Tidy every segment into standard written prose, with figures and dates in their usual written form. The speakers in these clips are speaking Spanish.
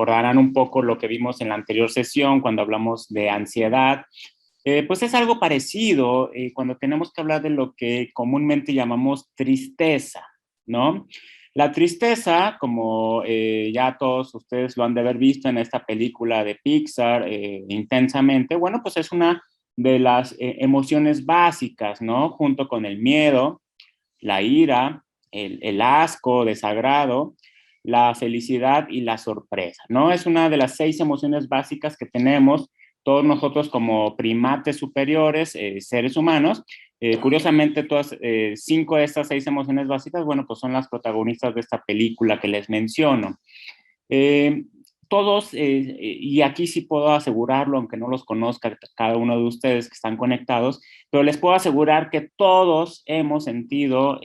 recordarán un poco lo que vimos en la anterior sesión cuando hablamos de ansiedad. Pues es algo parecido cuando tenemos que hablar de lo que comúnmente llamamos tristeza, ¿no? La tristeza, como ya todos ustedes lo han de haber visto en esta película de Pixar, Intensamente, bueno, pues es una de las emociones básicas, ¿no? Junto con el miedo, la ira, el asco, desagrado, la felicidad y la sorpresa, ¿no? Es una de las 6 emociones básicas que tenemos todos nosotros como primates superiores, seres humanos. Curiosamente, todas 5 de estas 6 emociones básicas, bueno, pues son las protagonistas de esta película que les menciono. Eh, todos, y aquí sí puedo asegurarlo, aunque no los conozca cada uno de ustedes que están conectados, pero les puedo asegurar que todos hemos sentido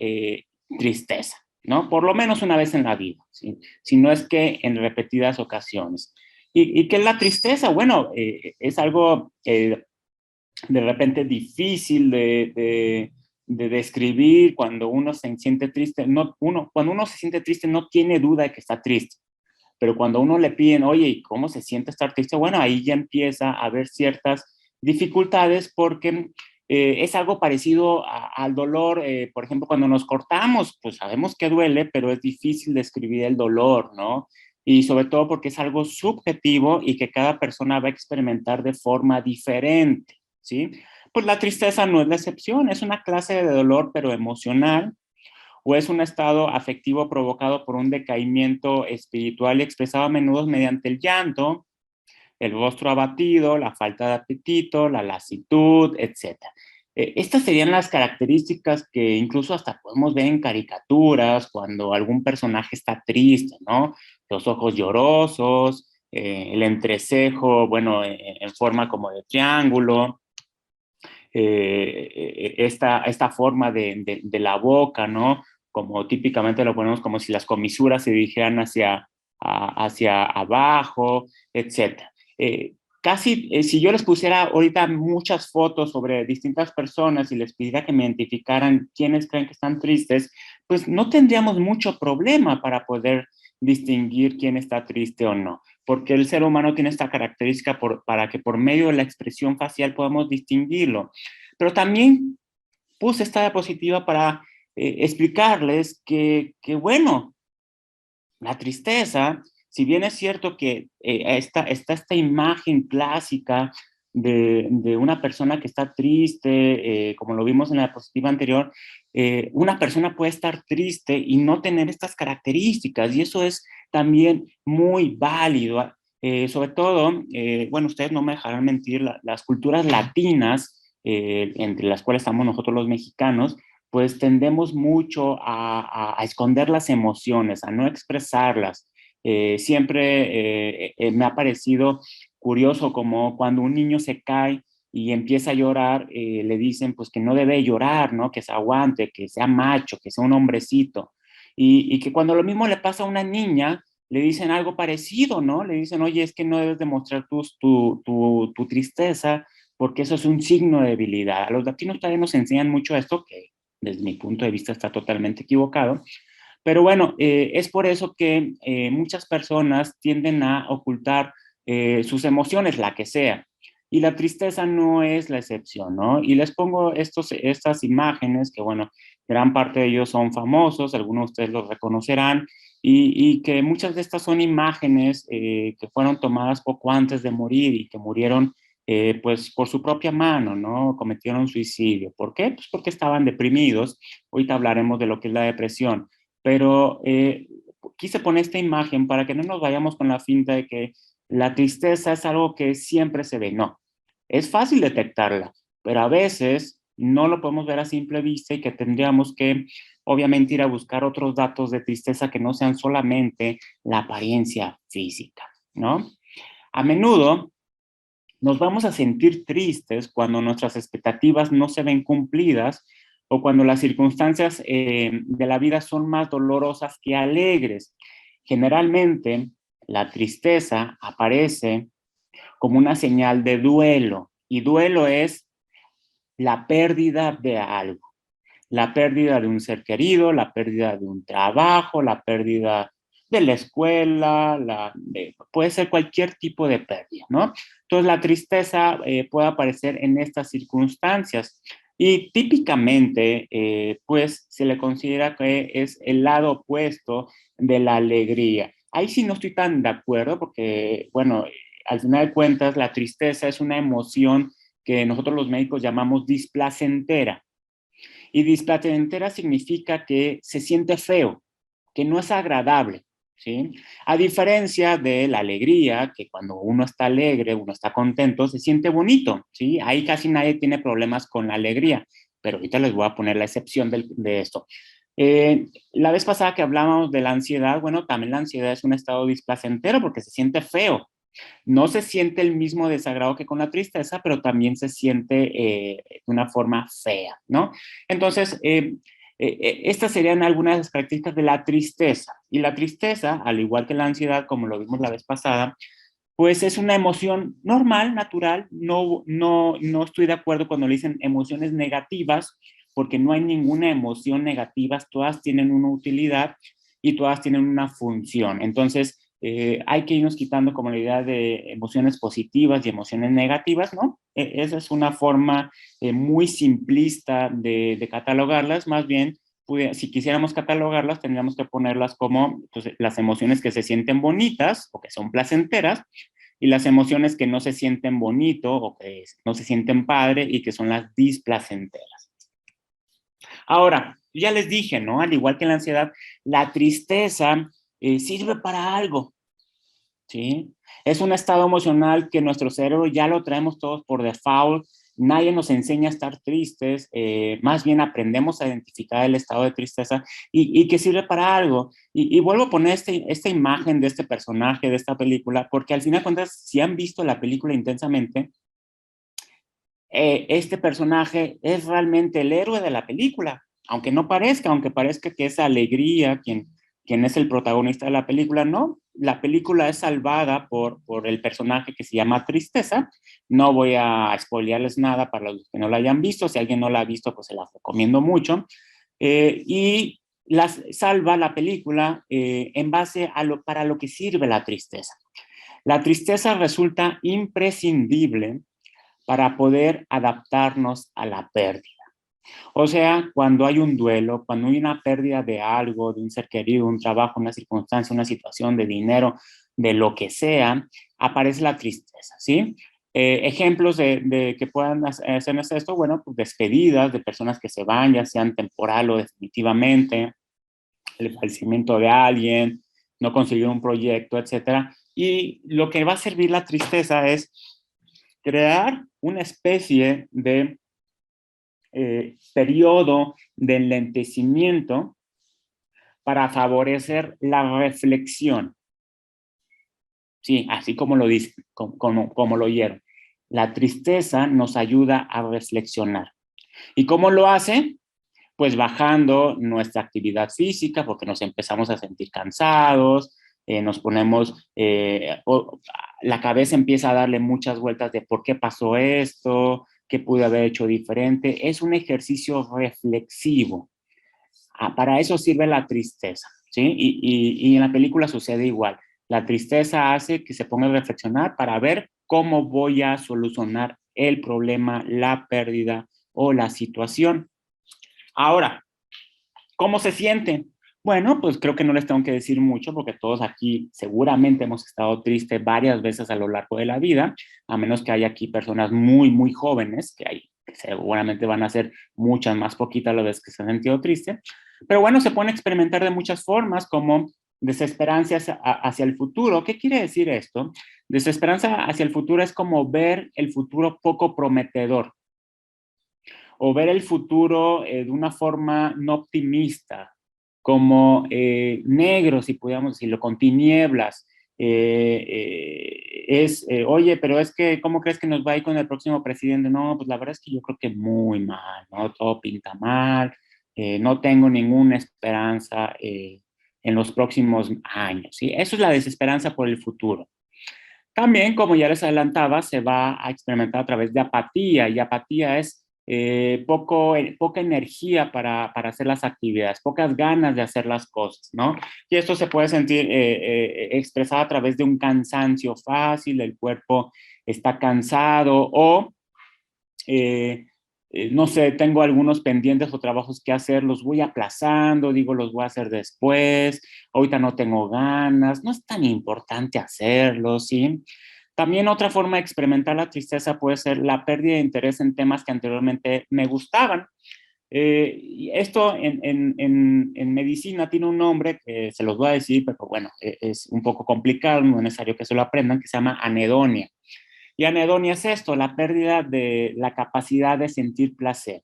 tristeza, ¿no? Por lo menos una vez en la vida, ¿sí? Si no es que en repetidas ocasiones. ¿Y qué es la tristeza? Bueno, es algo de repente difícil de describir cuando uno se siente triste. No, cuando uno se siente triste no tiene duda de que está triste. Pero cuando uno le piden, oye, ¿y cómo se siente estar triste? Bueno, ahí ya empieza a haber ciertas dificultades porque es algo parecido al dolor. Por ejemplo, cuando nos cortamos, pues sabemos que duele, pero es difícil describir el dolor, ¿no? Y sobre todo porque es algo subjetivo y que cada persona va a experimentar de forma diferente, ¿sí? Pues la tristeza no es la excepción, es una clase de dolor, pero emocional, o es un estado afectivo provocado por un decaimiento espiritual y expresado a menudo mediante el llanto, el rostro abatido, la falta de apetito, la lasitud, etc. Estas serían las características que incluso hasta podemos ver en caricaturas cuando algún personaje está triste, ¿no? Los ojos llorosos, el entrecejo, bueno, en forma como de triángulo, esta forma de la boca, ¿no? Como típicamente lo ponemos como si las comisuras se dirigieran hacia abajo, etcétera. Casi, si yo les pusiera ahorita muchas fotos sobre distintas personas y les pidiera que me identificaran quiénes creen que están tristes, pues no tendríamos mucho problema para poder distinguir quién está triste o no, porque el ser humano tiene esta característica para que por medio de la expresión facial podamos distinguirlo. Pero también puse esta diapositiva para explicarles bueno, la tristeza, si bien es cierto que está esta imagen clásica de una persona que está triste, como lo vimos en la diapositiva anterior, una persona puede estar triste y no tener estas características, y eso es también muy válido. Sobre todo, bueno, ustedes no me dejarán mentir, las culturas latinas, entre las cuales estamos nosotros los mexicanos, pues tendemos mucho a esconder las emociones, a no expresarlas. Siempre me ha parecido curioso como cuando un niño se cae y empieza a llorar, le dicen pues que no debe llorar, ¿no? Que se aguante, que sea macho, que sea un hombrecito. Y que cuando lo mismo le pasa a una niña, le dicen algo parecido, ¿no? Le dicen, oye, es que no debes demostrar tu tristeza porque eso es un signo de debilidad. A los latinos todavía nos enseñan mucho esto, que desde mi punto de vista está totalmente equivocado. Pero bueno, es por eso que muchas personas tienden a ocultar sus emociones, la que sea. Y la tristeza no es la excepción, ¿no? Y les pongo estas imágenes que, bueno, gran parte de ellos son famosos, algunos de ustedes los reconocerán, y que muchas de estas son imágenes que fueron tomadas poco antes de morir y que murieron pues por su propia mano, ¿no? Cometieron suicidio. ¿Por qué? Pues porque estaban deprimidos. Ahorita hablaremos de lo que es la depresión. Pero quise poner esta imagen para que no nos vayamos con la finta de que la tristeza es algo que siempre se ve. No, es fácil detectarla, pero a veces no lo podemos ver a simple vista y que tendríamos que, obviamente, ir a buscar otros datos de tristeza que no sean solamente la apariencia física, ¿no? A menudo nos vamos a sentir tristes cuando nuestras expectativas no se ven cumplidas o cuando las circunstancias de la vida son más dolorosas que alegres. Generalmente, la tristeza aparece como una señal de duelo, y duelo es la pérdida de algo, la pérdida de un ser querido, la pérdida de un trabajo, la pérdida de la escuela, puede ser cualquier tipo de pérdida, ¿no? Entonces, la tristeza puede aparecer en estas circunstancias y típicamente, pues, se le considera que es el lado opuesto de la alegría. Ahí sí no estoy tan de acuerdo porque, bueno, al final de cuentas, la tristeza es una emoción que nosotros los médicos llamamos displacentera. Y displacentera significa que se siente feo, que no es agradable, ¿sí? A diferencia de la alegría, que cuando uno está alegre, uno está contento, se siente bonito, ¿sí? Ahí casi nadie tiene problemas con la alegría, pero ahorita les voy a poner la excepción de esto. La vez pasada que hablábamos de la ansiedad, bueno, también la ansiedad es un estado displacentero porque se siente feo, no se siente el mismo desagrado que con la tristeza, pero también se siente de una forma fea, ¿no? Entonces, estas serían algunas de las características de la tristeza. Y la tristeza, al igual que la ansiedad, como lo vimos la vez pasada, pues es una emoción normal, natural. No estoy de acuerdo cuando le dicen emociones negativas, porque no hay ninguna emoción negativa, todas tienen una utilidad y todas tienen una función. Entonces, hay que irnos quitando como la idea de emociones positivas y emociones negativas, ¿no? Esa es una forma muy simplista de catalogarlas, más bien, si quisiéramos catalogarlas, tendríamos que ponerlas como pues, las emociones que se sienten bonitas o que son placenteras, y las emociones que no se sienten bonito o que no se sienten padre y que son las displacenteras. Ahora, ya les dije, ¿no? Al igual que la ansiedad, la tristeza sirve para algo, ¿sí? Es un estado emocional que nuestro cerebro ya lo traemos todos por default. Nadie nos enseña a estar tristes, más bien aprendemos a identificar el estado de tristeza y que sirve para algo. Y vuelvo a poner esta imagen de este personaje, de esta película, porque al final de cuentas, si han visto la película intensamente, este personaje es realmente el héroe de la película, aunque parezca que es Alegría quien es el protagonista de la película, no, la película es salvada por el personaje que se llama Tristeza. No voy a spoilearles nada para los que no la hayan visto, si alguien no la ha visto, pues se la recomiendo mucho, y salva la película en base a para lo que sirve la tristeza. La tristeza resulta imprescindible para poder adaptarnos a la pérdida. O sea, cuando hay un duelo, cuando hay una pérdida de algo, de un ser querido, un trabajo, una circunstancia, una situación, de dinero, de lo que sea, aparece la tristeza, ¿sí? Ejemplos de que puedan hacernos esto, bueno, pues despedidas de personas que se van, ya sean temporal o definitivamente, el fallecimiento de alguien, no conseguir un proyecto, etcétera. Y lo que va a servir la tristeza es crear una especie de periodo de enlentecimiento para favorecer la reflexión. Sí, así como lo dicen, como lo oyeron. La tristeza nos ayuda a reflexionar. ¿Y cómo lo hace? Pues bajando nuestra actividad física, porque nos empezamos a sentir cansados, nos ponemos, la cabeza empieza a darle muchas vueltas de por qué pasó esto, qué pude haber hecho diferente. Es un ejercicio reflexivo. Para eso sirve la tristeza, ¿sí? Y en la película sucede igual. La tristeza hace que se ponga a reflexionar para ver cómo voy a solucionar el problema, la pérdida o la situación. Ahora, ¿cómo se sienten? Bueno, pues creo que no les tengo que decir mucho porque todos aquí seguramente hemos estado tristes varias veces a lo largo de la vida, a menos que haya aquí personas muy, muy jóvenes, que seguramente van a ser muchas más poquitas las veces que se han sentido tristes. Pero bueno, se pueden experimentar de muchas formas, como desesperanza hacia el futuro. ¿Qué quiere decir esto? Desesperanza hacia el futuro es como ver el futuro poco prometedor o ver el futuro de una forma no optimista, como negro, si pudiéramos decirlo, con tinieblas. Oye, pero es que, ¿cómo crees que nos va a ir con el próximo presidente? No, pues la verdad es que yo creo que muy mal, ¿no? Todo pinta mal, no tengo ninguna esperanza en los próximos años, ¿sí? Eso es la desesperanza por el futuro. También, como ya les adelantaba, se va a experimentar a través de apatía, y apatía es poca energía para hacer las actividades, pocas ganas de hacer las cosas, ¿no? Y esto se puede sentir expresado a través de un cansancio fácil, el cuerpo está cansado o no sé, tengo algunos pendientes o trabajos que hacer, los voy aplazando, digo, los voy a hacer después, ahorita no tengo ganas, no es tan importante hacerlo, ¿sí? También otra forma de experimentar la tristeza puede ser la pérdida de interés en temas que anteriormente me gustaban. Y esto en medicina tiene un nombre que se los voy a decir, pero bueno, es un poco complicado, no es necesario que se lo aprendan, que se llama anedonia. Y anedonia es esto, la pérdida de la capacidad de sentir placer.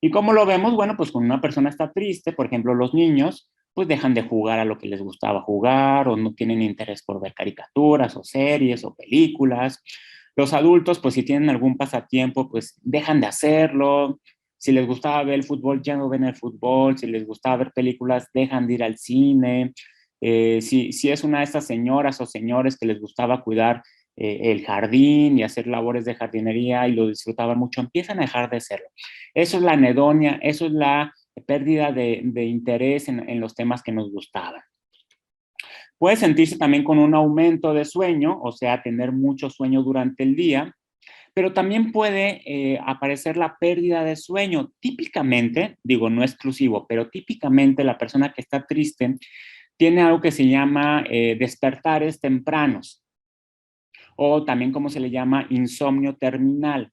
¿Y cómo lo vemos? Bueno, pues cuando una persona está triste, por ejemplo, los niños, pues dejan de jugar a lo que les gustaba jugar o no tienen interés por ver caricaturas o series o películas. Los adultos, pues si tienen algún pasatiempo, pues dejan de hacerlo. Si les gustaba ver el fútbol, ya no ven el fútbol. Si les gustaba ver películas, dejan de ir al cine. Si es una de estas señoras o señores que les gustaba cuidar el jardín y hacer labores de jardinería y lo disfrutaban mucho, empiezan a dejar de hacerlo. Eso es la anedonia, eso es la pérdida de interés en los temas que nos gustaban. Puede sentirse también con un aumento de sueño, o sea, tener mucho sueño durante el día, pero también puede aparecer la pérdida de sueño. Típicamente, digo, no exclusivo, pero típicamente la persona que está triste tiene algo que se llama despertares tempranos, o también como se le llama insomnio terminal,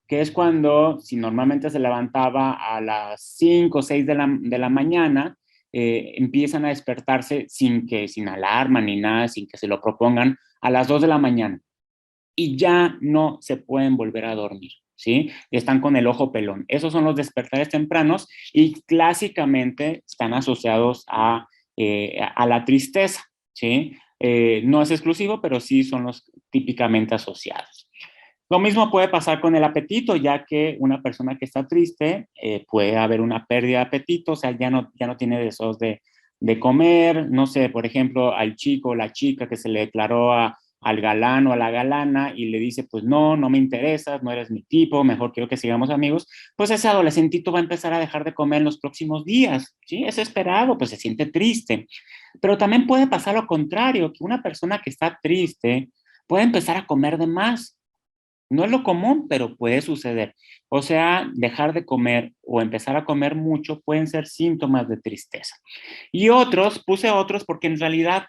que es cuando, si normalmente se levantaba a las 5 o 6 de la mañana, empiezan a despertarse sin alarma ni nada, sin que se lo propongan, a las 2 de la mañana. Y ya no se pueden volver a dormir, ¿sí? Están con el ojo pelón. Esos son los despertares tempranos y clásicamente están asociados a la tristeza, ¿sí? No es exclusivo, pero sí son los típicamente asociados. Lo mismo puede pasar con el apetito, ya que una persona que está triste puede haber una pérdida de apetito, o sea, ya no tiene deseos de comer, no sé, por ejemplo, al chico o la chica que se le declaró al galán o a la galana y le dice, pues no, no me interesas, no eres mi tipo, mejor quiero que sigamos amigos, pues ese adolescentito va a empezar a dejar de comer en los próximos días, ¿sí? Es esperado, pues se siente triste. Pero también puede pasar lo contrario, que una persona que está triste puede empezar a comer de más. No es lo común, pero puede suceder. O sea, dejar de comer o empezar a comer mucho pueden ser síntomas de tristeza. Y otros, puse otros porque en realidad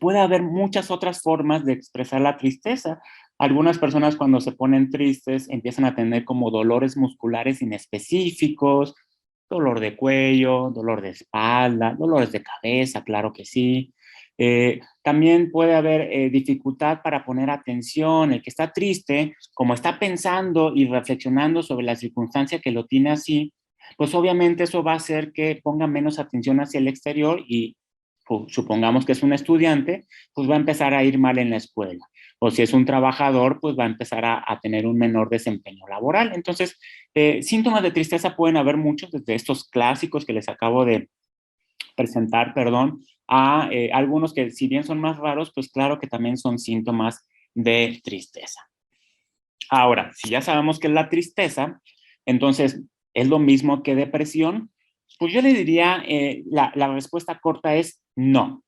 puede haber muchas otras formas de expresar la tristeza. Algunas personas cuando se ponen tristes empiezan a tener como dolores musculares inespecíficos, dolor de cuello, dolor de espalda, dolores de cabeza, claro que sí. También puede haber dificultad para poner atención. El que está triste, como está pensando y reflexionando sobre la circunstancia que lo tiene así, pues obviamente eso va a hacer que ponga menos atención hacia el exterior y supongamos que es un estudiante, pues va a empezar a ir mal en la escuela. O si es un trabajador, pues va a empezar a tener un menor desempeño laboral. Entonces, síntomas de tristeza pueden haber muchos, desde estos clásicos que les acabo de presentar, perdón, a algunos que si bien son más raros, pues claro que también son síntomas de tristeza. Ahora, si ya sabemos que es la tristeza, entonces, ¿es lo mismo que depresión? Pues yo le diría, la respuesta corta es no.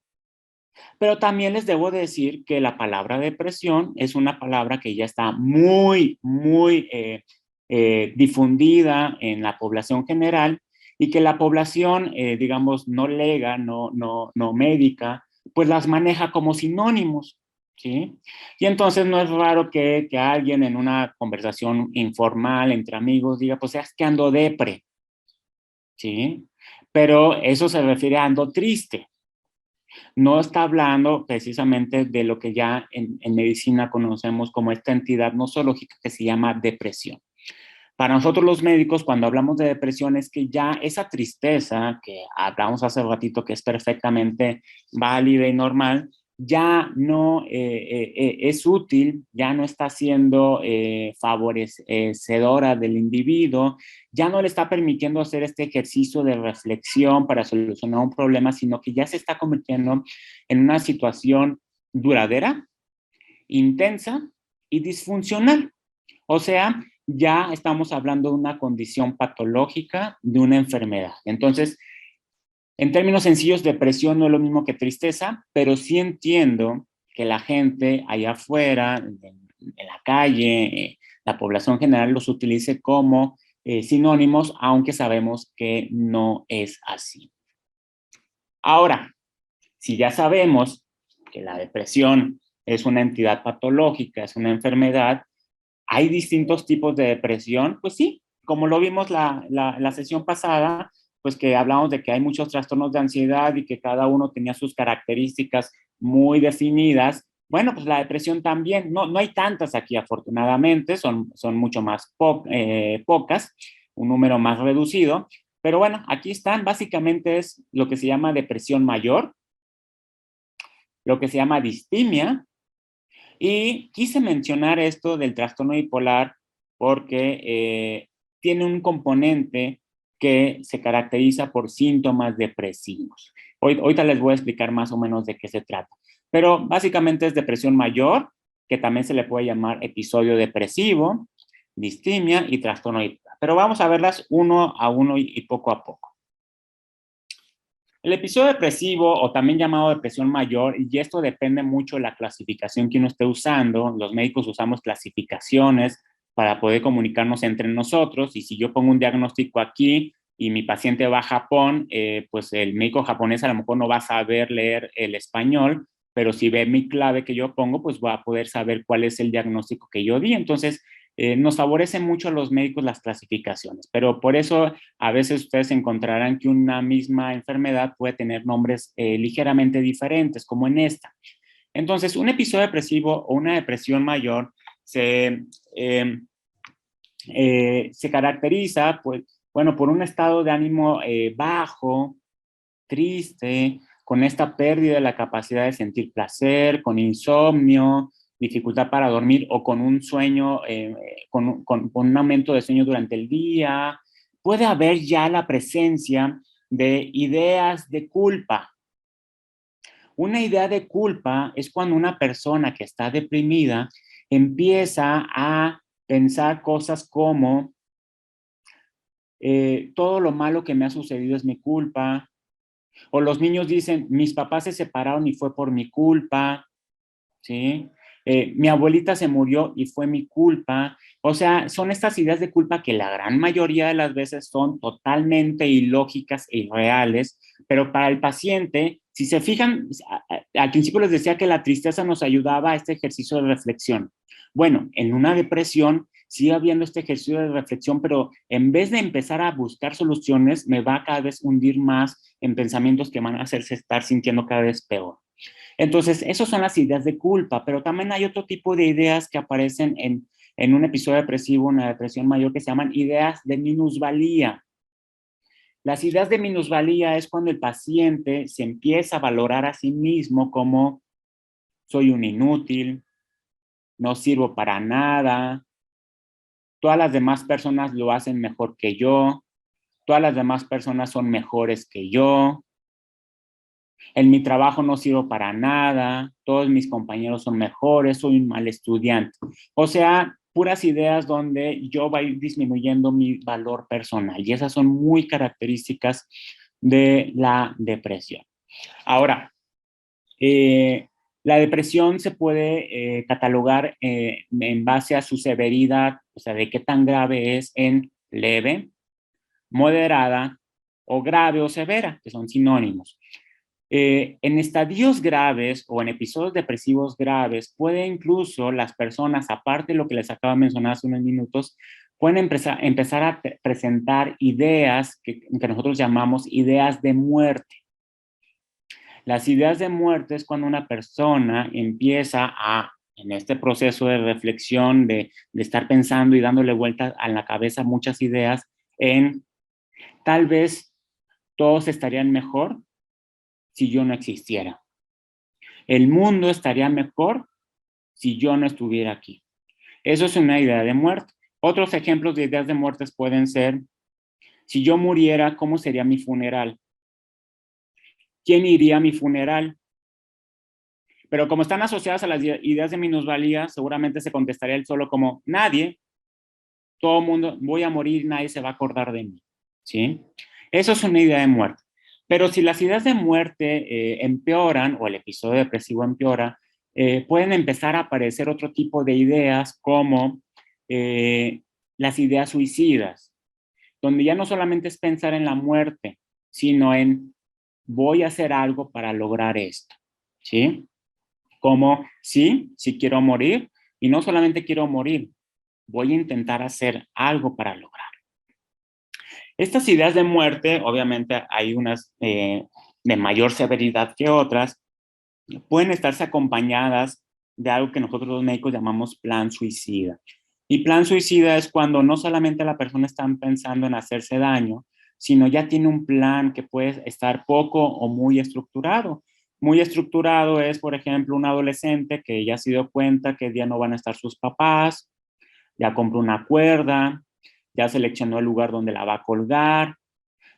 Pero también les debo decir que la palabra depresión es una palabra que ya está muy difundida en la población general y que la población, digamos, no lega, no médica, pues las maneja como sinónimos, ¿sí? Y entonces no es raro que alguien en una conversación informal entre amigos diga, pues es que ando depre, ¿sí? Pero eso se refiere a ando triste. No está hablando precisamente de lo que ya en medicina conocemos como esta entidad nosológica que se llama depresión. Para nosotros los médicos, cuando hablamos de depresión, es que ya esa tristeza que hablamos hace ratito, que es perfectamente válida y normal, ya no es útil, ya no está siendo favorecedora del individuo, ya no le está permitiendo hacer este ejercicio de reflexión para solucionar un problema, sino que ya se está convirtiendo en una situación duradera, intensa y disfuncional. O sea, ya estamos hablando de una condición patológica, de una enfermedad. Entonces, en términos sencillos, depresión no es lo mismo que tristeza, pero sí entiendo que la gente allá afuera, en la calle, la población general los utilice como sinónimos, aunque sabemos que no es así. Ahora, si ya sabemos que la depresión es una entidad patológica, es una enfermedad, ¿hay distintos tipos de depresión? Pues sí, como lo vimos la sesión pasada, pues que hablamos de que hay muchos trastornos de ansiedad y que cada uno tenía sus características muy definidas. Bueno, pues la depresión también, no hay tantas aquí afortunadamente, son mucho más pocas, un número más reducido, pero bueno, aquí están, básicamente es lo que se llama depresión mayor, lo que se llama distimia, y quise mencionar esto del trastorno bipolar porque tiene un componente que se caracteriza por síntomas depresivos. Ahorita les voy a explicar más o menos de qué se trata. Pero básicamente es depresión mayor, que también se le puede llamar episodio depresivo, distimia y trastorno bipolar. Pero vamos a verlas uno a uno y poco a poco. El episodio depresivo, o también llamado depresión mayor, y esto depende mucho de la clasificación que uno esté usando. Los médicos usamos clasificaciones para poder comunicarnos entre nosotros, y si yo pongo un diagnóstico aquí y mi paciente va a Japón, pues el médico japonés a lo mejor no va a saber leer el español, pero si ve mi clave que yo pongo, pues va a poder saber cuál es el diagnóstico que yo di. Entonces, nos favorecen mucho a los médicos las clasificaciones, pero por eso a veces ustedes encontrarán que una misma enfermedad puede tener nombres ligeramente diferentes, como en esta. Entonces, un episodio depresivo o una depresión mayor se caracteriza, pues, bueno, por un estado de ánimo bajo, triste, con esta pérdida de la capacidad de sentir placer, con insomnio, dificultad para dormir o con un sueño, con un aumento de sueño durante el día. Puede haber ya la presencia de ideas de culpa. Una idea de culpa es cuando una persona que está deprimida empieza a pensar cosas como todo lo malo que me ha sucedido es mi culpa, o los niños dicen, mis papás se separaron y fue por mi culpa, ¿sí? Mi abuelita se murió y fue mi culpa. O sea, son estas ideas de culpa que la gran mayoría de las veces son totalmente ilógicas e irreales, pero para el paciente, si se fijan, al principio les decía que la tristeza nos ayudaba a este ejercicio de reflexión. Bueno, en una depresión sigue habiendo este ejercicio de reflexión, pero en vez de empezar a buscar soluciones, me va a cada vez hundir más en pensamientos que van a hacerse estar sintiendo cada vez peor. Entonces, esas son las ideas de culpa, pero también hay otro tipo de ideas que aparecen en un episodio depresivo, una depresión mayor, que se llaman ideas de minusvalía. Las ideas de minusvalía es cuando el paciente se empieza a valorar a sí mismo como soy un inútil, no sirvo para nada, todas las demás personas lo hacen mejor que yo, todas las demás personas son mejores que yo, en mi trabajo no sirvo para nada, todos mis compañeros son mejores, soy un mal estudiante. O sea, puras ideas donde yo voy a ir disminuyendo mi valor personal, y esas son muy características de la depresión. Ahora, la depresión se puede catalogar en base a su severidad, o sea, de qué tan grave es, en leve, moderada o grave o severa, que son sinónimos. En estadios graves o en episodios depresivos graves, puede incluso las personas, aparte de lo que les acabo de mencionar hace unos minutos, pueden empezar a presentar ideas que nosotros llamamos ideas de muerte. Las ideas de muerte es cuando una persona empieza en este proceso de reflexión, de estar pensando y dándole vueltas a la cabeza muchas ideas, en tal vez todos estarían mejor si yo no existiera. El mundo estaría mejor si yo no estuviera aquí. Eso es una idea de muerte. Otros ejemplos de ideas de muerte pueden ser, si yo muriera, ¿cómo sería mi funeral? ¿Quién iría a mi funeral? Pero como están asociadas a las ideas de minusvalía, seguramente se contestaría él solo como nadie. todo el mundo, voy a morir, nadie se va a acordar de mí, ¿sí? Eso es una idea de muerte. Pero si las ideas de muerte empeoran o el episodio depresivo empeora, pueden empezar a aparecer otro tipo de ideas como las ideas suicidas, donde ya no solamente es pensar en la muerte, sino en voy a hacer algo para lograr esto, ¿sí? Como, sí quiero morir, y no solamente quiero morir, voy a intentar hacer algo para lograr. Estas ideas de muerte, obviamente hay unas de mayor severidad que otras, pueden estarse acompañadas de algo que nosotros los médicos llamamos plan suicida. Y plan suicida es cuando no solamente la persona está pensando en hacerse daño, sino ya tiene un plan que puede estar poco o muy estructurado. Muy estructurado es, por ejemplo, un adolescente que ya se dio cuenta que el día no van a estar sus papás, ya compró una cuerda, ya seleccionó el lugar donde la va a colgar,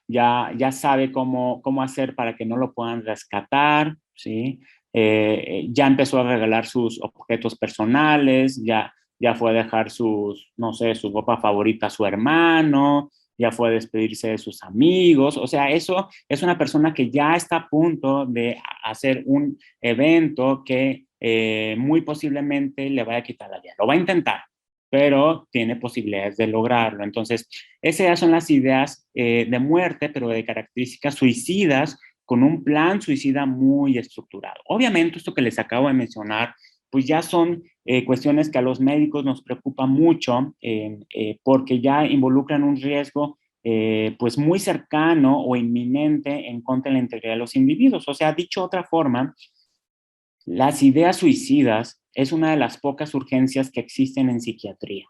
ya sabe cómo hacer para que no lo puedan rescatar, ¿sí? Ya empezó a regalar sus objetos personales, ya fue a dejar sus, no sé, su ropa favorita a su hermano, ya fue a despedirse de sus amigos, o sea, eso es una persona que ya está a punto de hacer un evento que muy posiblemente le vaya a quitar la vida. Lo va a intentar, pero tiene posibilidades de lograrlo. Entonces, esas son las ideas de muerte, pero de características suicidas, con un plan suicida muy estructurado. Obviamente, esto que les acabo de mencionar, pues ya son cuestiones que a los médicos nos preocupan mucho porque ya involucran un riesgo pues muy cercano o inminente en contra de la integridad de los individuos. O sea, dicho de otra forma, las ideas suicidas es una de las pocas urgencias que existen en psiquiatría.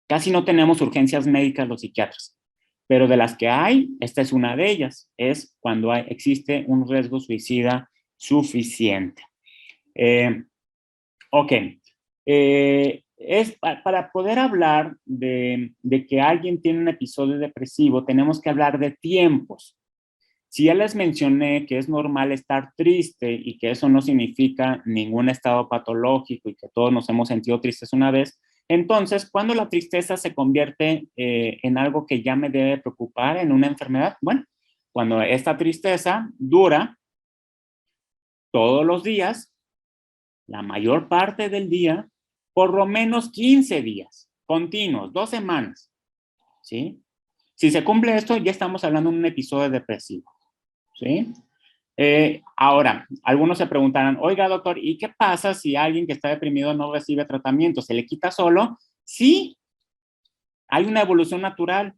Casi no tenemos urgencias médicas los psiquiatras, pero de las que hay, esta es una de ellas, es cuando existe un riesgo suicida suficiente. Eh, ok, para poder hablar de que alguien tiene un episodio depresivo, tenemos que hablar de tiempos. Si ya les mencioné que es normal estar triste y que eso no significa ningún estado patológico y que todos nos hemos sentido tristes una vez, entonces, ¿cuándo la tristeza se convierte en algo que ya me debe preocupar, en una enfermedad? Bueno, cuando esta tristeza dura todos los días, la mayor parte del día, por lo menos 15 días continuos, 2 semanas, ¿sí? Si se cumple esto, ya estamos hablando de un episodio depresivo, ¿sí? Ahora, algunos se preguntarán, oiga, doctor, ¿y qué pasa si alguien que está deprimido no recibe tratamiento? ¿Se le quita solo? Sí, hay una evolución natural.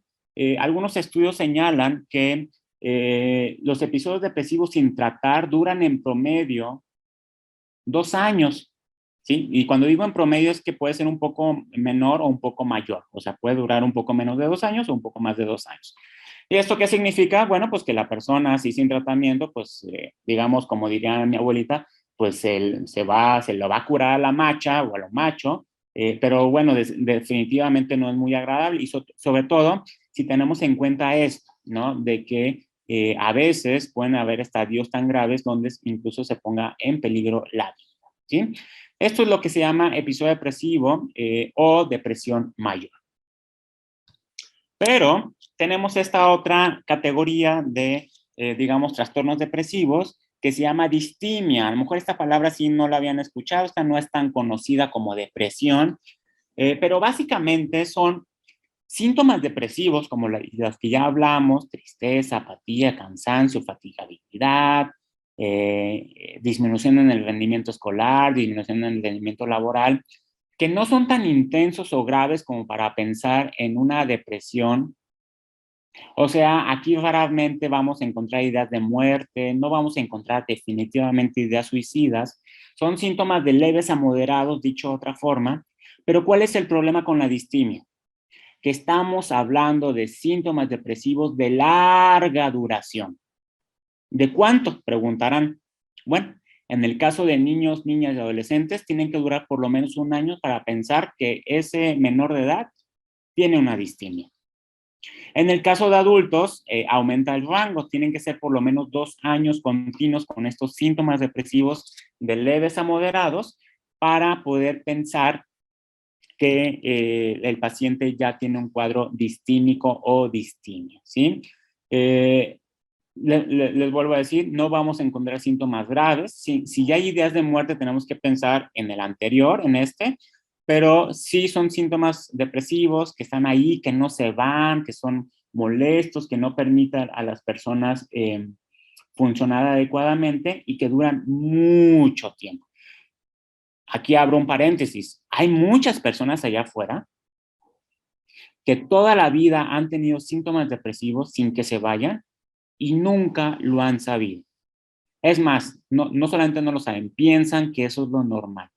Algunos estudios señalan que los episodios depresivos sin tratar duran en promedio 2 años, ¿sí? Y cuando digo en promedio es que puede ser un poco menor o un poco mayor, o sea, puede durar un poco menos de 2 años o un poco más de 2 años. ¿Y esto qué significa? Bueno, pues que la persona así sin tratamiento, pues digamos, como diría mi abuelita, pues él se lo va a curar a la macha o a lo macho, pero bueno, definitivamente no es muy agradable y sobre todo si tenemos en cuenta esto, ¿no? De que a veces pueden haber estadios tan graves donde incluso se ponga en peligro la vida, ¿sí? Esto es lo que se llama episodio depresivo o depresión mayor. Pero tenemos esta otra categoría de, digamos, trastornos depresivos que se llama distimia. A lo mejor esta palabra sí no la habían escuchado, esta no es tan conocida como depresión, pero básicamente son síntomas depresivos como los que ya hablamos, tristeza, apatía, cansancio, fatigabilidad, disminución en el rendimiento escolar, disminución en el rendimiento laboral, que no son tan intensos o graves como para pensar en una depresión. O sea, aquí raramente vamos a encontrar ideas de muerte, no vamos a encontrar definitivamente ideas suicidas. Son síntomas de leves a moderados, dicho de otra forma. Pero ¿cuál es el problema con la distimia? Que estamos hablando de síntomas depresivos de larga duración. ¿De cuánto? Preguntarán. Bueno, en el caso de niños, niñas y adolescentes, tienen que durar por lo menos un año para pensar que ese menor de edad tiene una distimia. En el caso de adultos, aumenta el rango, tienen que ser por lo menos 2 años continuos con estos síntomas depresivos de leves a moderados para poder pensar que el paciente ya tiene un cuadro distímico o distimia, ¿sí? Les vuelvo a decir, no vamos a encontrar síntomas graves. Si ya hay ideas de muerte, tenemos que pensar en el anterior, en este, pero sí son síntomas depresivos que están ahí, que no se van, que son molestos, que no permitan a las personas funcionar adecuadamente y que duran mucho tiempo. Aquí abro un paréntesis. Hay muchas personas allá afuera que toda la vida han tenido síntomas depresivos sin que se vayan y nunca lo han sabido. Es más, no solamente no lo saben, piensan que eso es lo normal.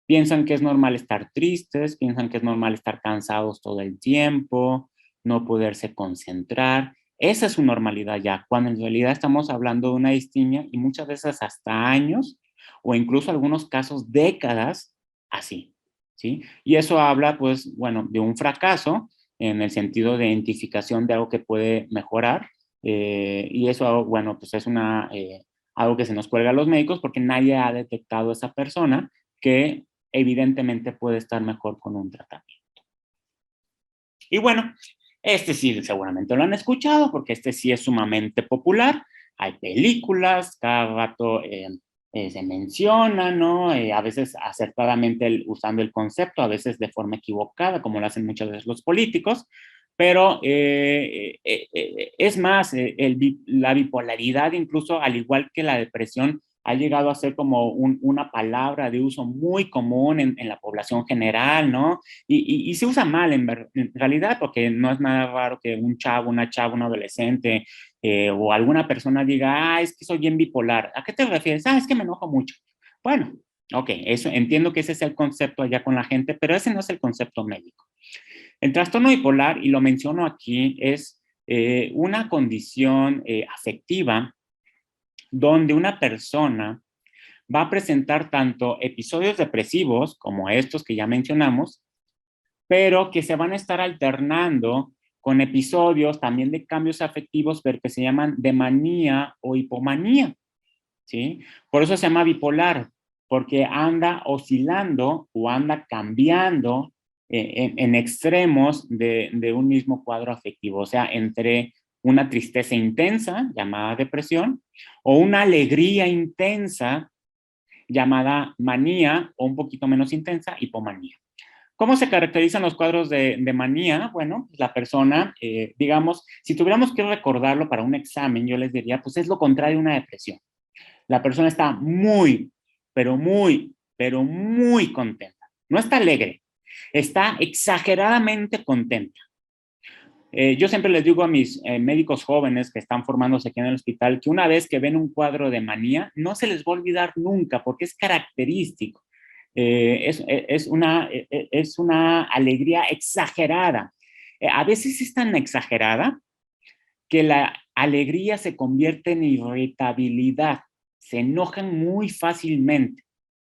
Piensan que es normal estar tristes, piensan que es normal estar cansados todo el tiempo, no poderse concentrar. Esa es su normalidad ya, cuando en realidad estamos hablando de una distimia y muchas veces hasta años o incluso algunos casos décadas así, ¿sí? Y eso habla, pues, bueno, de un fracaso en el sentido de identificación de algo que puede mejorar y eso, bueno, pues es algo que se nos cuelga a los médicos porque nadie ha detectado a esa persona que evidentemente puede estar mejor con un tratamiento. Y bueno, este sí seguramente lo han escuchado porque este sí es sumamente popular. Hay películas, cada rato se menciona, ¿no? A veces acertadamente usando el concepto, a veces de forma equivocada, como lo hacen muchas veces los políticos. Pero es más, la bipolaridad, incluso al igual que la depresión, ha llegado a ser como una palabra de uso muy común en la población general, ¿no? Y se usa mal en realidad, porque no es nada raro que un chavo, una chava, un adolescente o alguna persona diga, ah, es que soy bien bipolar. ¿A qué te refieres? Ah, es que me enojo mucho. Bueno, ok, eso, entiendo que ese es el concepto allá con la gente, pero ese no es el concepto médico. El trastorno bipolar, y lo menciono aquí, es una condición afectiva donde una persona va a presentar tanto episodios depresivos como estos que ya mencionamos, pero que se van a estar alternando con episodios también de cambios afectivos, pero que se llaman de manía o hipomanía, ¿sí? Por eso se llama bipolar, porque anda oscilando o anda cambiando en extremos de un mismo cuadro afectivo, o sea, entre una tristeza intensa, llamada depresión, o una alegría intensa, llamada manía, o un poquito menos intensa, hipomanía. ¿Cómo se caracterizan los cuadros de manía? Bueno, la persona, digamos, si tuviéramos que recordarlo para un examen, yo les diría, pues es lo contrario de una depresión. La persona está muy, pero muy contenta. No está alegre, está exageradamente contenta. Yo siempre les digo a mis médicos jóvenes que están formándose aquí en el hospital que una vez que ven un cuadro de manía, no se les va a olvidar nunca porque es característico. Es una alegría exagerada. A veces es tan exagerada que la alegría se convierte en irritabilidad. Se enojan muy fácilmente,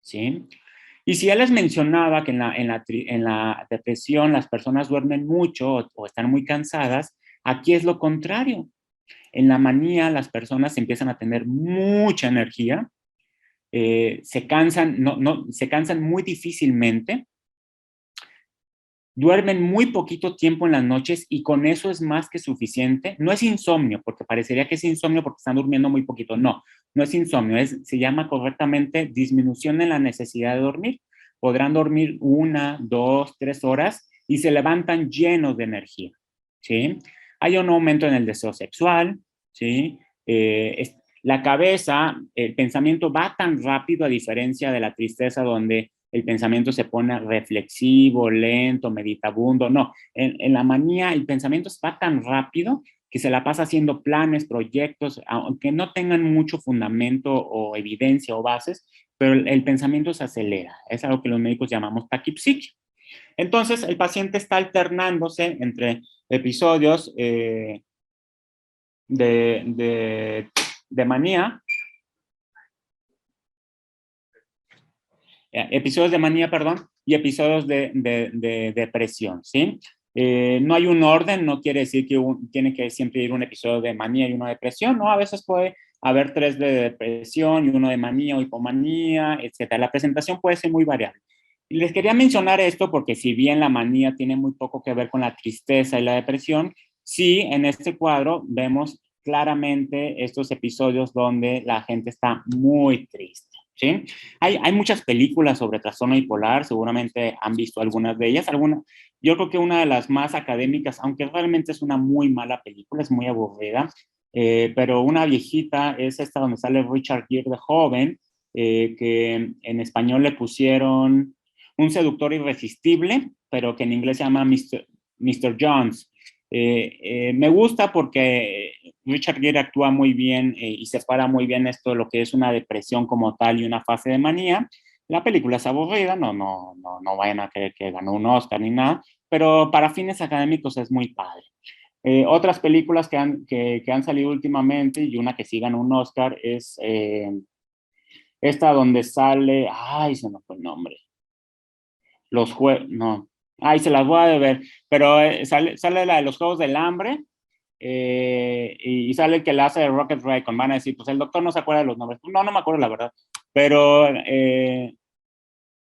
¿sí? Y si ya les mencionaba que en la depresión las personas duermen mucho o están muy cansadas, aquí es lo contrario. En la manía las personas empiezan a tener mucha energía, se cansan, se cansan muy difícilmente, duermen muy poquito tiempo en las noches y con eso es más que suficiente. No es insomnio, porque parecería que es insomnio porque están durmiendo muy poquito. No, no es insomnio, se llama correctamente disminución en la necesidad de dormir. Podrán dormir 1, 2, 3 horas y se levantan llenos de energía, ¿sí? Hay un aumento en el deseo sexual, ¿sí? La cabeza, el pensamiento va tan rápido a diferencia de la tristeza donde el pensamiento se pone reflexivo, lento, meditabundo. No, en la manía el pensamiento va tan rápido que se la pasa haciendo planes, proyectos, aunque no tengan mucho fundamento o evidencia o bases, pero el pensamiento se acelera. Es algo que los médicos llamamos taquipsiquia. Entonces, el paciente está alternándose entre episodios de manía, episodios de manía, perdón, y episodios de depresión, ¿sí? No hay un orden, no quiere decir que tiene que siempre ir un episodio de manía y uno de depresión, ¿no? A veces puede haber 3 de depresión y uno de manía o hipomanía, etcétera. La presentación puede ser muy variable. Y les quería mencionar esto porque si bien la manía tiene muy poco que ver con la tristeza y la depresión, sí en este cuadro vemos claramente estos episodios donde la gente está muy triste. ¿Sí? Hay muchas películas sobre trastorno bipolar, seguramente han visto algunas de ellas. Yo creo que una de las más académicas, aunque realmente es una muy mala película, es muy aburrida, pero una viejita es esta donde sale Richard Gere de joven, que en español le pusieron un seductor irresistible, pero que en inglés se llama Mr. Jones. Me gusta porque Richard Gere actúa muy bien y separa muy bien esto de lo que es una depresión como tal y una fase de manía. La película es aburrida, no vayan a creer que ganó un Oscar ni nada, pero para fines académicos es muy padre. Otras películas que han salido últimamente y una que sí ganó un Oscar es esta donde sale, ay, se me fue el nombre, no, ay, se las voy a deber, pero sale la de los Juegos del Hambre, y sale el que la hace de Rocket Raccoon. Van a decir, pues el doctor no se acuerda de los nombres. No me acuerdo la verdad, pero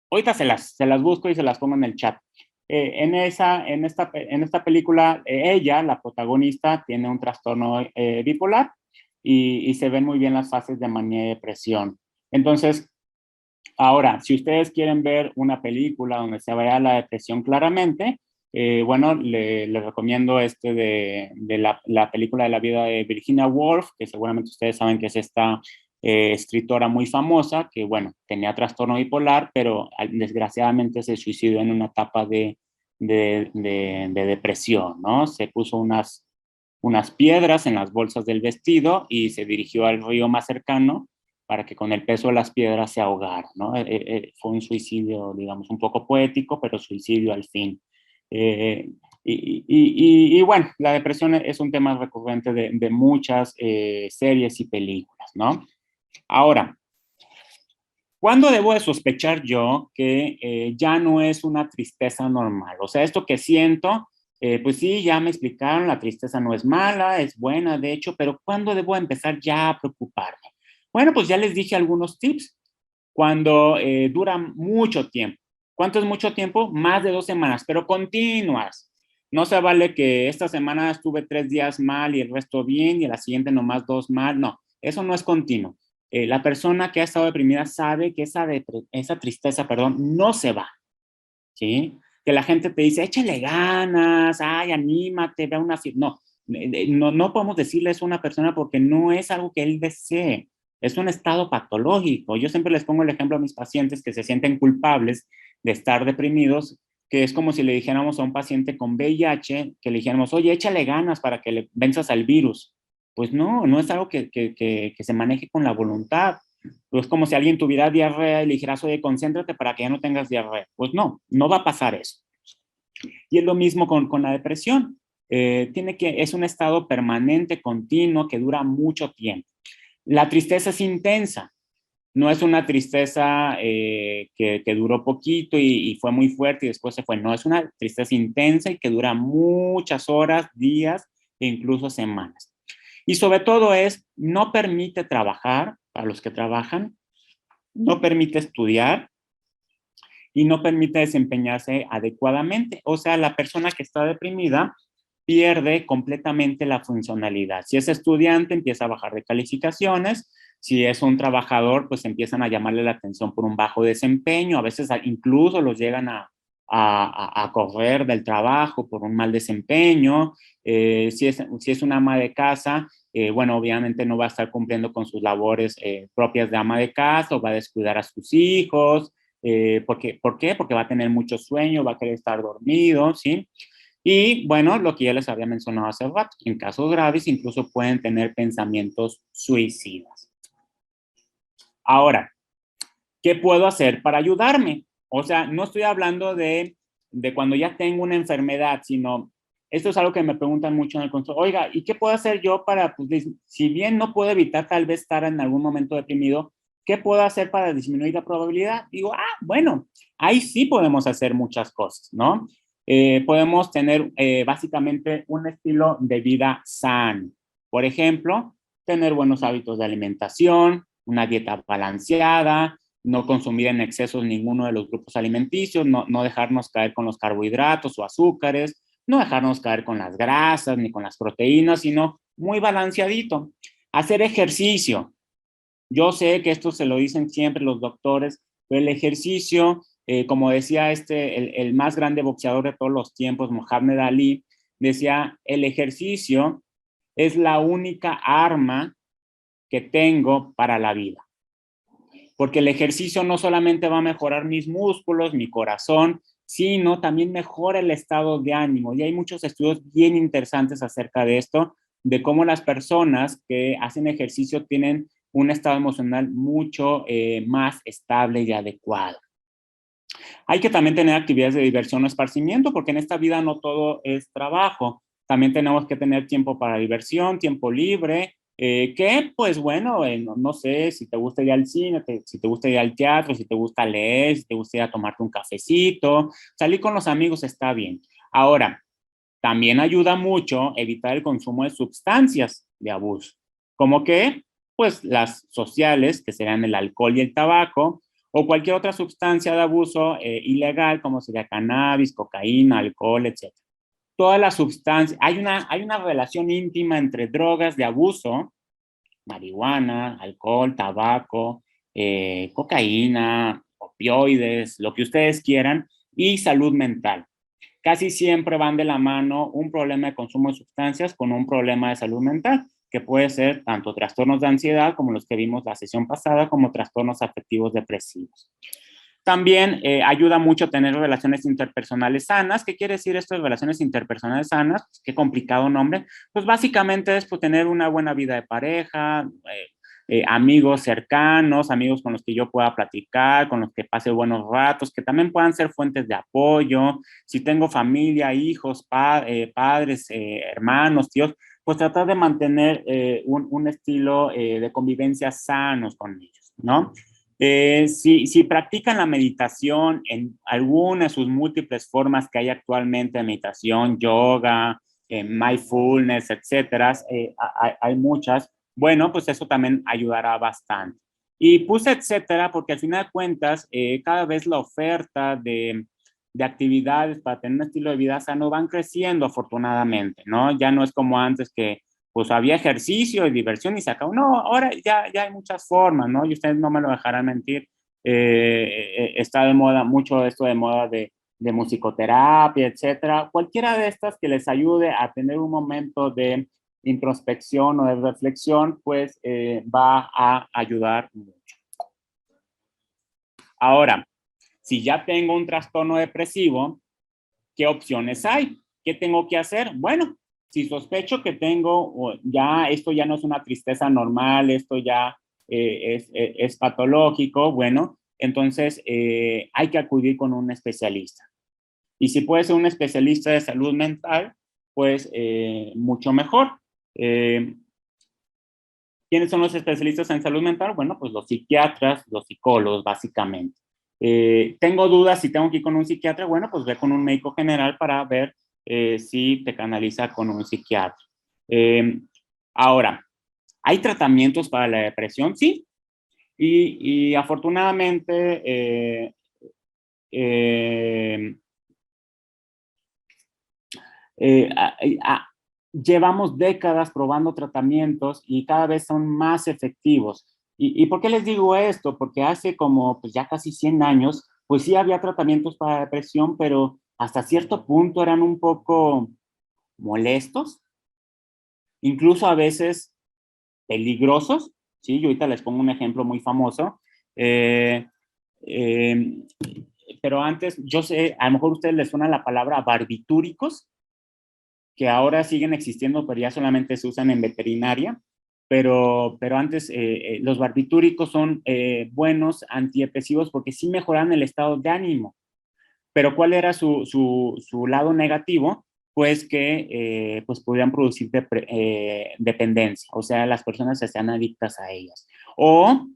ahorita se las busco y se las pongo en el chat. En esta película, ella, la protagonista, tiene un trastorno bipolar y se ven muy bien las fases de manía y depresión. Entonces, ahora, si ustedes quieren ver una película donde se vea la depresión claramente, bueno, le recomiendo la película de la vida de Virginia Woolf, que seguramente ustedes saben que es esta escritora muy famosa, que bueno, tenía trastorno bipolar, pero desgraciadamente se suicidó en una etapa de depresión, ¿no? Se puso unas piedras en las bolsas del vestido y se dirigió al río más cercano para que con el peso de las piedras se ahogara, ¿no? Fue un suicidio, digamos, un poco poético, pero suicidio al fin. Eh, y bueno, la depresión es un tema recurrente de muchas series y películas, ¿no? Ahora, ¿cuándo debo de sospechar yo que ya no es una tristeza normal? O sea, esto que siento, pues sí, ya me explicaron, la tristeza no es mala, es buena, de hecho, pero ¿cuándo debo empezar ya a preocuparme? Bueno, pues ya les dije algunos tips. Cuando dura mucho tiempo. ¿Cuánto es mucho tiempo? Más de 2 semanas, pero continuas. No se vale que esta semana estuve 3 días mal y el resto bien y la siguiente nomás 2 mal. No, eso no es continuo. La persona que ha estado deprimida sabe que esa tristeza, perdón, no se va, ¿sí? Que la gente te dice, échale ganas, ay, anímate, ve a una fiesta. No, no podemos decirle eso a una persona porque no es algo que él desee, es un estado patológico. Yo siempre les pongo el ejemplo a mis pacientes que se sienten culpables de estar deprimidos, que es como si le dijéramos a un paciente con VIH, que le dijéramos, oye, échale ganas para que le venzas al virus. Pues no es algo que se maneje con la voluntad. Pues es como si alguien tuviera diarrea y le dijeras, oye, concéntrate para que ya no tengas diarrea. Pues no va a pasar eso. Y es lo mismo con la depresión. Es un estado permanente, continuo, que dura mucho tiempo. La tristeza es intensa, no es una tristeza que duró poquito y fue muy fuerte y después se fue. No, es una tristeza intensa y que dura muchas horas, días e incluso semanas. Y sobre todo no permite trabajar, para los que trabajan, no permite estudiar y no permite desempeñarse adecuadamente. O sea, la persona que está deprimida pierde completamente la funcionalidad. Si es estudiante, empieza a bajar de calificaciones. Si es un trabajador, pues empiezan a llamarle la atención por un bajo desempeño. A veces incluso los llegan a correr del trabajo por un mal desempeño. Si es una ama de casa, bueno, obviamente no va a estar cumpliendo con sus labores propias de ama de casa o va a descuidar a sus hijos. ¿Por qué? Porque va a tener mucho sueño, va a querer estar dormido, ¿sí? Y bueno, lo que ya les había mencionado hace rato, en casos graves incluso pueden tener pensamientos suicidas. Ahora, ¿qué puedo hacer para ayudarme? O sea, no estoy hablando de cuando ya tengo una enfermedad, sino esto es algo que me preguntan mucho en el consultorio. Oiga, ¿y qué puedo hacer yo para, pues, si bien no puedo evitar tal vez estar en algún momento deprimido, ¿qué puedo hacer para disminuir la probabilidad? Digo, bueno, ahí sí podemos hacer muchas cosas, ¿no? Podemos tener básicamente un estilo de vida sano. Por ejemplo, tener buenos hábitos de alimentación, una dieta balanceada, no consumir en exceso ninguno de los grupos alimenticios, no dejarnos caer con los carbohidratos o azúcares, no dejarnos caer con las grasas ni con las proteínas, sino muy balanceadito. Hacer ejercicio. Yo sé que esto se lo dicen siempre los doctores, pero el ejercicio, como decía el más grande boxeador de todos los tiempos, Muhammad Ali, decía, el ejercicio es la única arma que tengo para la vida. Porque el ejercicio no solamente va a mejorar mis músculos, mi corazón, sino también mejora el estado de ánimo. Y hay muchos estudios bien interesantes acerca de esto, de cómo las personas que hacen ejercicio tienen un estado emocional mucho más estable y adecuado. Hay que también tener actividades de diversión o esparcimiento, porque en esta vida no todo es trabajo. También tenemos que tener tiempo para diversión, tiempo libre, que pues bueno, no sé, si te gusta ir al cine, si te gusta ir al teatro, si te gusta leer, si te gusta ir a tomarte un cafecito, salir con los amigos está bien. Ahora, también ayuda mucho evitar el consumo de sustancias de abuso, como que, pues, las sociales, que serán el alcohol y el tabaco, o cualquier otra sustancia de abuso ilegal, como sería cannabis, cocaína, alcohol, etc. Todas las sustancias, hay una relación íntima entre drogas de abuso, marihuana, alcohol, tabaco, cocaína, opioides, lo que ustedes quieran, y salud mental. Casi siempre van de la mano un problema de consumo de sustancias con un problema de salud mental, que puede ser tanto trastornos de ansiedad, como los que vimos la sesión pasada, como trastornos afectivos depresivos. También ayuda mucho tener relaciones interpersonales sanas. ¿Qué quiere decir esto de relaciones interpersonales sanas? Pues, qué complicado nombre. Pues básicamente es pues, tener una buena vida de pareja, amigos cercanos, amigos con los que yo pueda platicar, con los que pase buenos ratos, que también puedan ser fuentes de apoyo. Si tengo familia, hijos, padres, hermanos, tíos, pues tratar de mantener un estilo de convivencia sanos con ellos, ¿no? Si practican la meditación en alguna de sus múltiples formas que hay actualmente de meditación, yoga, mindfulness, etcétera, hay muchas, bueno, pues eso también ayudará bastante. Y puse etcétera porque al final de cuentas, cada vez la oferta de actividades para tener un estilo de vida sano van creciendo afortunadamente, ¿no? Ya no es como antes que pues había ejercicio y diversión y se acabó. No, ahora ya hay muchas formas, ¿no? Y ustedes no me lo dejarán mentir. Está de moda, mucho esto de moda de musicoterapia, etcétera. Cualquiera de estas que les ayude a tener un momento de introspección o de reflexión, pues va a ayudar mucho. Ahora, si ya tengo un trastorno depresivo, ¿qué opciones hay? ¿Qué tengo que hacer? Bueno, si sospecho que tengo, ya esto ya no es una tristeza normal, esto ya es patológico, bueno, entonces hay que acudir con un especialista. Y si puede ser un especialista de salud mental, pues mucho mejor. Eh, ¿Quiénes son los especialistas en salud mental? Bueno, pues los psiquiatras, los psicólogos, básicamente. Tengo dudas si tengo que ir con un psiquiatra, bueno, pues ve con un médico general para ver si te canaliza con un psiquiatra. Eh, Ahora, ¿hay tratamientos para la depresión? Sí. Y afortunadamente, eh, eh, a, a, llevamos décadas probando tratamientos y cada vez son más efectivos. ¿Y por qué les digo esto? Porque hace como pues ya casi 100 años, pues sí había tratamientos para depresión, pero hasta cierto punto eran un poco molestos, incluso a veces peligrosos, ¿sí? Yo ahorita les pongo un ejemplo muy famoso. Eh, eh, pero antes, yo sé, a lo mejor a ustedes les suena la palabra barbitúricos, que ahora siguen existiendo, pero ya solamente se usan en veterinaria. Pero antes los barbitúricos son buenos antidepresivos porque sí mejoran el estado de ánimo. Pero ¿cuál era su lado negativo? Pues que pues podían producir dependencia, o sea, las personas se hacían adictas a ellas. O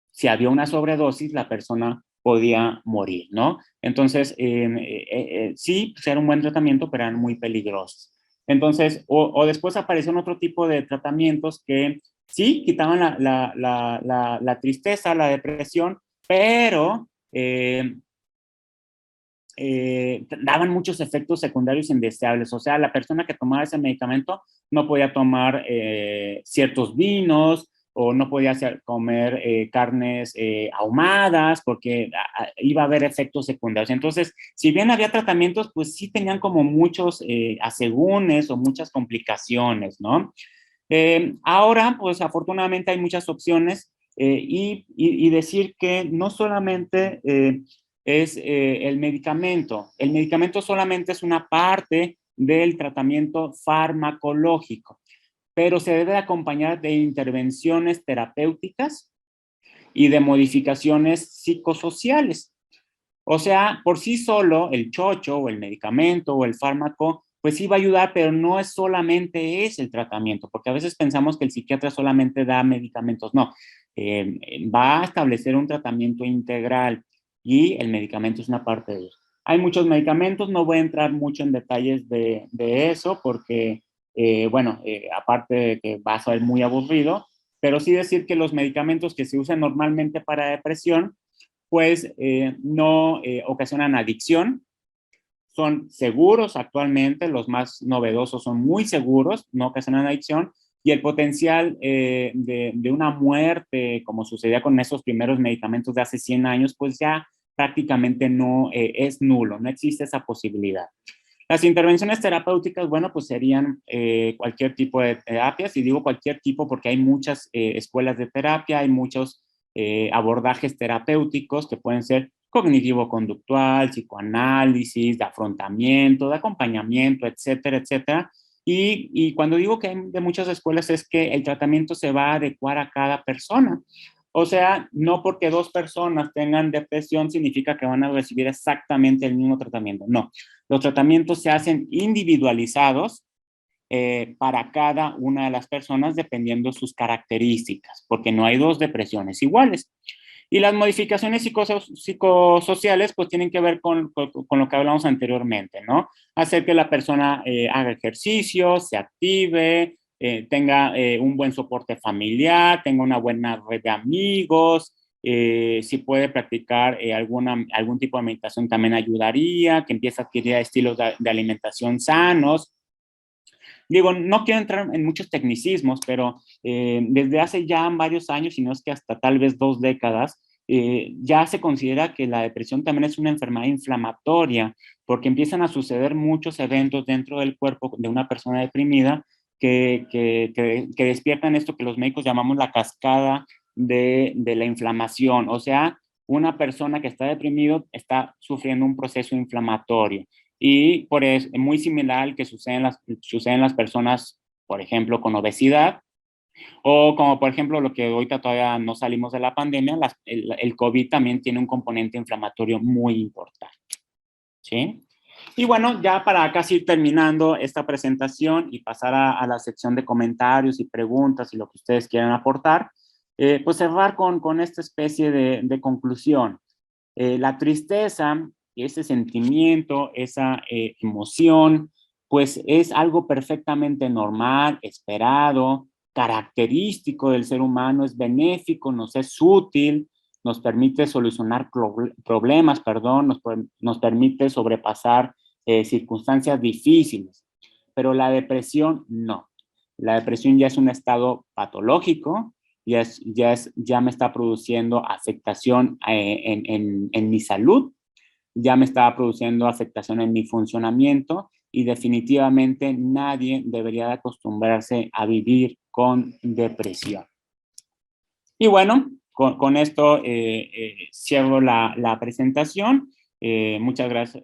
si había una sobredosis, la persona podía morir, ¿no? Entonces, sí, pues era un buen tratamiento, pero eran muy peligrosos. Entonces, o después aparecieron otro tipo de tratamientos que sí quitaban la tristeza, la depresión, pero daban muchos efectos secundarios indeseables. O sea, la persona que tomaba ese medicamento no podía tomar ciertos vinos o no podía comer carnes ahumadas porque iba a haber efectos secundarios. Entonces, si bien había tratamientos, pues sí tenían como muchos asegúnes o muchas complicaciones, ¿no? Ahora, pues afortunadamente hay muchas opciones y decir que no solamente es el medicamento solamente es una parte del tratamiento farmacológico, pero se debe acompañar de intervenciones terapéuticas y de modificaciones psicosociales. O sea, por sí solo el chocho o el medicamento o el fármaco, pues sí va a ayudar, pero no es solamente es el tratamiento, porque a veces pensamos que el psiquiatra solamente da medicamentos. No, va a establecer un tratamiento integral y el medicamento es una parte de eso. Hay muchos medicamentos, no voy a entrar mucho en detalles de eso, porque, bueno, aparte de que va a ser muy aburrido, pero sí decir que los medicamentos que se usan normalmente para depresión, pues no ocasionan adicción, son seguros actualmente, los más novedosos son muy seguros, no ocasionan adicción, y el potencial de una muerte, como sucedía con esos primeros medicamentos de hace 100 años, pues ya prácticamente no es nulo, no existe esa posibilidad. Las intervenciones terapéuticas, bueno, pues serían cualquier tipo de terapias, y digo cualquier tipo porque hay muchas escuelas de terapia, hay muchos abordajes terapéuticos que pueden ser cognitivo-conductual, psicoanálisis, de afrontamiento, de acompañamiento, etcétera, etcétera. Y cuando digo que hay de muchas escuelas es que el tratamiento se va a adecuar a cada persona. O sea, no porque dos personas tengan depresión significa que van a recibir exactamente el mismo tratamiento. No, los tratamientos se hacen individualizados para cada una de las personas dependiendo sus características, porque no hay dos depresiones iguales. Y las modificaciones psicosociales pues tienen que ver con lo que hablamos anteriormente, ¿no? Hacer que la persona haga ejercicio, se active, tenga un buen soporte familiar, tenga una buena red de amigos, si puede practicar algún tipo de meditación también ayudaría, que empiece a adquirir estilos de alimentación sanos. Digo, no quiero entrar en muchos tecnicismos, pero desde hace ya varios años, y no es que hasta tal vez 2 décadas, ya se considera que la depresión también es una enfermedad inflamatoria, porque empiezan a suceder muchos eventos dentro del cuerpo de una persona deprimida que despiertan esto que los médicos llamamos la cascada de la inflamación. O sea, una persona que está deprimido está sufriendo un proceso inflamatorio. Y por eso, es muy similar al que sucede en las personas, por ejemplo, con obesidad, o como por ejemplo lo que ahorita todavía no salimos de la pandemia, el COVID también tiene un componente inflamatorio muy importante, ¿sí? Y bueno, ya para casi ir terminando esta presentación y pasar a la sección de comentarios y preguntas y lo que ustedes quieran aportar, pues cerrar con esta especie de conclusión. La tristeza, ese sentimiento, esa emoción, pues es algo perfectamente normal, esperado, característico del ser humano, es benéfico, nos es útil, nos permite solucionar problemas, perdón, nos permite sobrepasar circunstancias difíciles, pero la depresión no. La depresión ya es un estado patológico, ya me está produciendo afectación en mi salud, ya me está produciendo afectación en mi funcionamiento y definitivamente nadie debería de acostumbrarse a vivir con depresión. Y bueno, con esto cierro la presentación. Muchas gracias.